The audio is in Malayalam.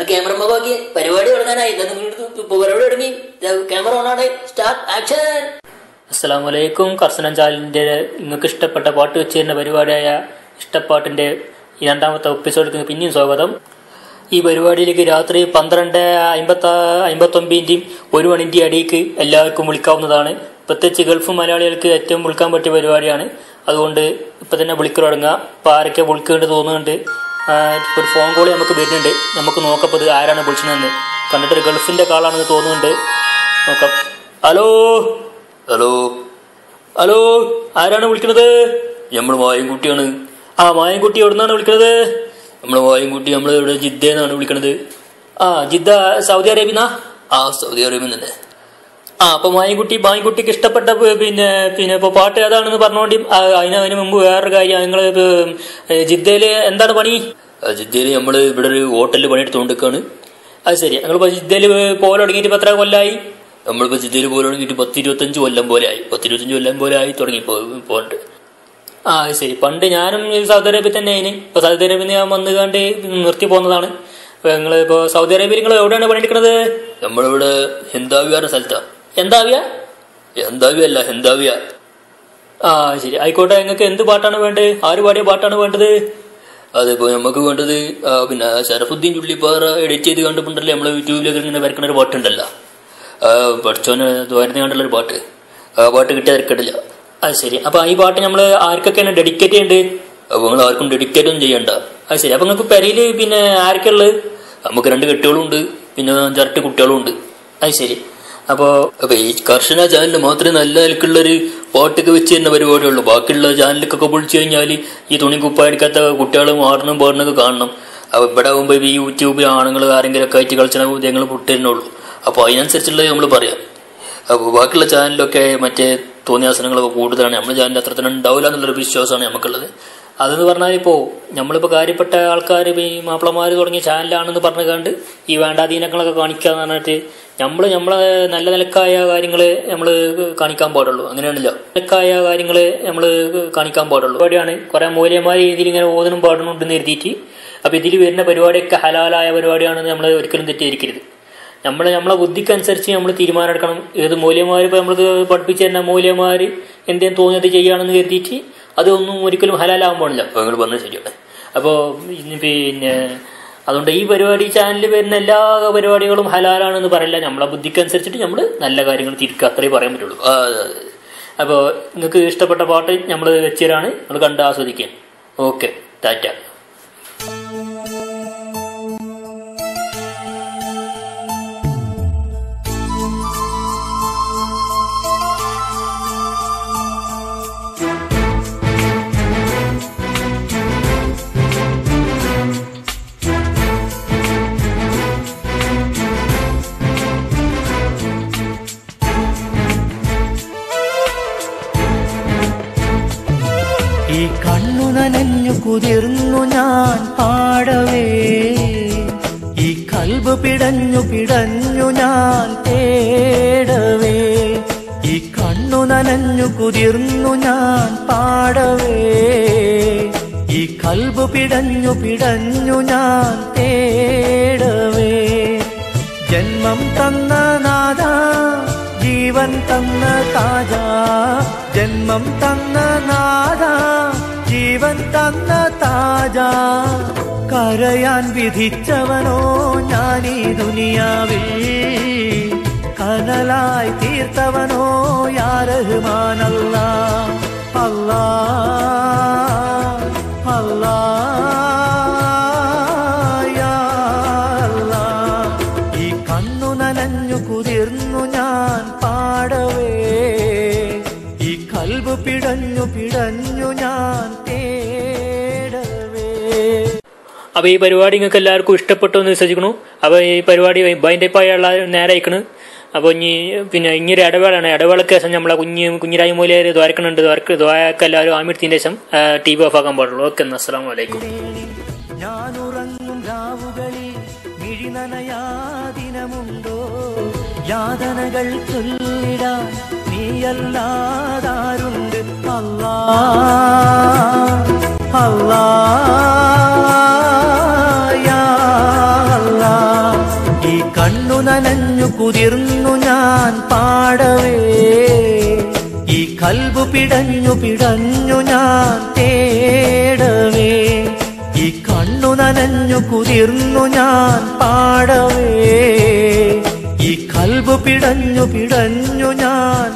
ക്യാമറ നോക്കി പരിപാടി തുടങ്ങാനായി. പരിപാടി തുടങ്ങി. ക്യാമറ ഓണാണ്. Start action. അസ്സലാമു അലൈക്കും. കർസനം ചാനലിന്റെ നിങ്ങൾക്ക് ഇഷ്ടപ്പെട്ട പാട്ട് വെച്ച് തരുന്ന പരിപാടിയായ ഇഷ്ടപ്പാട്ടിന്റെ ഈ രണ്ടാമത്തെ എപ്പിസോഡിലേക്ക് പിന്നെയും സ്വാഗതം. ഈ പരിപാടിയിലേക്ക് രാത്രി 12:59 1 മണിന്റെ അടിക്ക് എല്ലാവർക്കും വിളിക്കാവുന്നതാണ്. പ്രത്യേകിച്ച് ഗൾഫ് മലയാളികൾക്ക് ഏറ്റവും വിളിക്കാൻ പറ്റിയ പരിപാടിയാണ്. അതുകൊണ്ട് ഇപ്പൊ തന്നെ വിളിക്കൽ തുടങ്ങുക. ഇപ്പൊ ആരൊക്കെ വിളിക്കേണ്ടത് തോന്നുന്നുണ്ട്. ഒരു ഫോൺ കോൾ നമുക്ക് വരുന്നുണ്ട്. നമുക്ക് നോക്കപ്പോൾ ഇത് ആരാണ് വിളിച്ചതെന്ന്. കണ്ടിട്ടൊരു ഗൾഫിന്റെ കാളാണെന്ന് തോന്നുന്നുണ്ട്. നോക്കാം. ഹലോ ഹലോ ഹലോ, ആരാണ് വിളിക്കുന്നത്? നമ്മൾ മായൻകുട്ടിയാണ്. ആ മായൻകുട്ടി എവിടെ നിന്നാണ് വിളിക്കുന്നത്? നമ്മളെ മായൻകുട്ടി ഇവിടെ ജിദ്ദന്നാണ് വിളിക്കണത്. ആ ജിദ്ദ സൗദി അറേബ്യന്നാ? ആ സൗദി അറേബ്യ തന്നെ. ആ അപ്പൊ മായൻകുട്ടിക്ക് ഇഷ്ടപ്പെട്ട പിന്നെ ഇപ്പൊ പാട്ട് ഏതാണെന്ന് പറഞ്ഞോണ്ടി. അതിന് മുമ്പ് വേറൊരു കാര്യം, നിങ്ങള് ജിദ്ദയില് എന്താണ് പണി? ജിദ്ദയില് നമ്മള് ഇവിടെ ഒരു ഹോട്ടലിൽ പണിയെടുത്തോണ്ടിരിക്കാണ്. അത് ശരി. ഞങ്ങളിപ്പോ ജിദ്ദയില് പോലെ തുടങ്ങിയിട്ട് ഇപ്പൊ എത്ര കൊല്ലായി? നമ്മളിപ്പോ ജിദ്ദയില് പോലെ തുടങ്ങിയിട്ട് 10-25 കൊല്ലം പോലെ ആയി. 10-25 കൊല്ലം പോലെ ആയി തുടങ്ങി പോയിട്ട്. ആ ശരി. പണ്ട് ഞാനും സൗദി അറേബ്യ തന്നെ ആയിന്. ഇപ്പൊ സൗദി അറേബ്യ ഞാൻ വന്നു കണ്ട് നിർത്തി പോകുന്നതാണ്. നിങ്ങള് ഇപ്പൊ സൗദി അറേബ്യയിൽ നിങ്ങൾ എവിടെയാണ് പണിയെടുക്കുന്നത്? നമ്മളിവിടെ ഹെന്താവിയ സ്ഥലത്താ. എന്താവിയ? എന്താവിയ അല്ല, ഹെന്താവിയ. ആ ശരി, ആയിക്കോട്ടെ. നിങ്ങൾക്ക് എന്ത് പാട്ടാണ് വേണ്ടത്? ആര് പാടിയ പാട്ടാണ് വേണ്ടത്? അതിപ്പോ നമുക്ക് വേണ്ടത് പിന്നെ ഷറഫുദ്ദീൻ ചുള്ളിപ്പാറ എഡിറ്റ് ചെയ്ത് കണ്ടിട്ടുണ്ടല്ലേ നമ്മളെ യൂട്യൂബിലൊക്കെ ഇങ്ങനെ വരക്കണ ഒരു പാട്ടുണ്ടല്ലോ, പഠിച്ചോന് ദ്വാരന്ന് കണ്ടുള്ളൊരു പാട്ട്. ആ പാട്ട് കിട്ടിയ തിരക്കിടില്ല. അത് ശരി. അപ്പൊ ഈ പാട്ട് നമ്മള് ആർക്കൊക്കെയാണ് ഡെഡിക്കേറ്റ് ചെയ്യേണ്ടത്? അപ്പൊ നിങ്ങൾ ആർക്കും ഡെഡിക്കേറ്റ് ഒന്നും ചെയ്യണ്ട. അത് ശരി. അപ്പൊ നിങ്ങൾക്ക് പെരയില് പിന്നെ ആരൊക്കെ ഉള്ളത്? നമുക്ക് 2 കെട്ടികളും ഉണ്ട്, പിന്നെ 5-6 കുട്ടികളും ഉണ്ട്. അത് ശരി. അപ്പൊ ഈ കർഷന ചാനലിൽ മാത്രമേ നല്ല നിലക്കുള്ളൊരു പാട്ടൊക്കെ വെച്ച് തന്നെ പരിപാടിയുള്ളൂ. ബാക്കിയുള്ള ചാനലിലൊക്കെ പൊളിച്ചു കഴിഞ്ഞാൽ ഈ തുണി കുപ്പായെടുക്കാത്ത കുട്ടികളും ആടണം പാടണൊക്കെ കാണണം. അപ്പൊ ഇവിടെ ആകുമ്പോ ഈ യൂട്യൂബിൽ ആണുങ്ങൾ ആരെങ്കിലും ഒക്കെ ആയിട്ട് കളിച്ചാൽ ഞങ്ങൾ പൊട്ടിരുന്നുള്ളൂ. അപ്പൊ അതിനനുസരിച്ചുള്ളത് നമ്മൾ പറയാം. അപ്പൊ ബാക്കിയുള്ള ചാനലിലൊക്കെ മറ്റേ തോന്നിയാസനങ്ങളൊക്കെ കൂടുതലാണ്. നമ്മുടെ ചാനലിൽ അത്ര തന്നെ ഉണ്ടാവില്ല എന്നുള്ളൊരു വിശ്വാസമാണ് നമുക്കുള്ളത്. അതെന്ന് പറഞ്ഞാൽ ഇപ്പോ നമ്മളിപ്പോ കാര്യപ്പെട്ട ആൾക്കാർ ഈ മാപ്പിളമാര് തുടങ്ങിയ ചാനലാണെന്ന് പറഞ്ഞു കണ്ട് ഈ വേണ്ടാധീനങ്ങളൊക്കെ കാണിക്കാന്ന് പറഞ്ഞിട്ട് നമ്മളെ നല്ല നിലക്കായ കാര്യങ്ങള് നമ്മള് കാണിക്കാൻ പാടുള്ളൂ. അങ്ങനെയാണല്ലോ, നിലക്കായ കാര്യങ്ങള് നമ്മള് കാണിക്കാൻ പാടുള്ളൂ. പരിപാടിയാണ്. കുറെ മൂല്യന്മാര് ഇതിലിങ്ങനെ ഓതനും പാടണുണ്ടെന്ന് എഴുതിയിട്ട്. അപ്പൊ ഇതിൽ വരുന്ന പരിപാടിയൊക്കെ ഹലാലായ പരിപാടിയാണെന്ന് നമ്മൾ ഒരിക്കലും തെറ്റിദ്ധരിക്കരുത്. നമ്മളെ ബുദ്ധിക്കനുസരിച്ച് നമ്മൾ തീരുമാനം എടുക്കണം. ഏത് മൂല്യന്മാര് ഇപ്പൊ നമ്മൾക്ക് പഠിപ്പിച്ചു തരുന്ന മൂല്യന്മാര് എന്തെങ്കിലും തോന്നിയത് ചെയ്യുകയാണെന്ന് കരുതിയിട്ട് അതൊന്നും ഒരിക്കലും ഹലാലാവാൻ പാടില്ല. അപ്പൊ നിങ്ങൾ പറഞ്ഞത് ശരിയാണ്. അപ്പോ പിന്നെ അതുകൊണ്ട് ഈ പരിപാടി ചാനലിൽ വരുന്ന എല്ലാ പരിപാടികളും ഹലാലാണെന്ന് പറയില്ല. നമ്മളെ ബുദ്ധിക്കനുസരിച്ചിട്ട് നമ്മൾ നല്ല കാര്യങ്ങൾ തിരിക്കുക, അത്രേ പറയാൻ പറ്റുള്ളൂ. അപ്പോൾ നിങ്ങൾക്ക് ഇഷ്ടപ്പെട്ട പാട്ട് നമ്മൾ വെച്ചതാണ്, നമ്മൾ കണ്ട് ആസ്വദിക്കുക. ഓക്കെ, ടാറ്റ. ഈ കണ്ണു നനഞ്ഞു കുതിർന്നു ഞാൻ പാടവേ, ഈ കൽബ് പിടഞ്ഞു ഞാൻ തേടവേ. ഈ കണ്ണു നനഞ്ഞു കുതിർന്നു ഞാൻ പാടവേ, ഈ കൽബ് പിടഞ്ഞു ഞാൻ തേടവേ. ജന്മം തന്ന നാഥ, ജീവൻ തന്ന താജ, ജന്മം തന്ന നാഥ, ജീവൻ തന്ന താജ. കരയാൻ വിധിച്ചവനോ ഞാനീ ദുനിയാവിൽ, കനലായി തീർത്തവനോ യാ റഹ്മാൻ അല്ലാ. അല്ലാ അല്ലാ യാ അല്ലാ. ഈ കണ്ണു നനഞ്ഞു കുതിർന്നു ഞാൻ പാടവേ, ഈ കൽബ് പിടഞ്ഞു ഞാൻ തേടവേ. അപ്പൊ ഈ പരിപാടി നിങ്ങൾക്ക് എല്ലാവർക്കും ഇഷ്ടപ്പെട്ടു എന്ന് വിശ്വസിക്കണു. അപ്പൊ ഈ പരിപാടി ബൈൻഡപ്പായുള്ള നേരെ അയക്കണ്. അപ്പൊ ഇനിയൊരു ഇടവേളാണ്. ഇടവേളക്ക് ശേഷം നമ്മളെ കുഞ്ഞിരായി മൂലര് ദ്വാരക്കണുണ്ട്. ദ്വാരക്ക് എല്ലാവരും ആമിർത്തിന്റെ ശേഷം TV ഓഫ് ആക്കാൻ പാടുള്ളൂ. ഓക്കെ, അസ്സലാമു അലൈക്കും. ഞാനുറങ്ങും രാവുകളിൽ മിഴിനനയാദിനമുണ്ടോ യാതനകൾ ചൊല്ലിടാൻ നീയല്ലാതാരുണ്ട് അല്ലാ അല്ലാ യാ അല്ലാ. ഈ കണ്ണു നനഞ്ഞു കുതിർന്നു ഞാൻ പാടവേ, ഈ കൽബ് പിടഞ്ഞു പിടഞ്ഞു ഞാൻ തേടവേ, ഈ കണ്ണു നനഞ്ഞു കുതിർന്നു ഞാൻ പാടവേ, ഈ കൽബ് പിടഞ്ഞു പിടഞ്ഞു ഞാൻ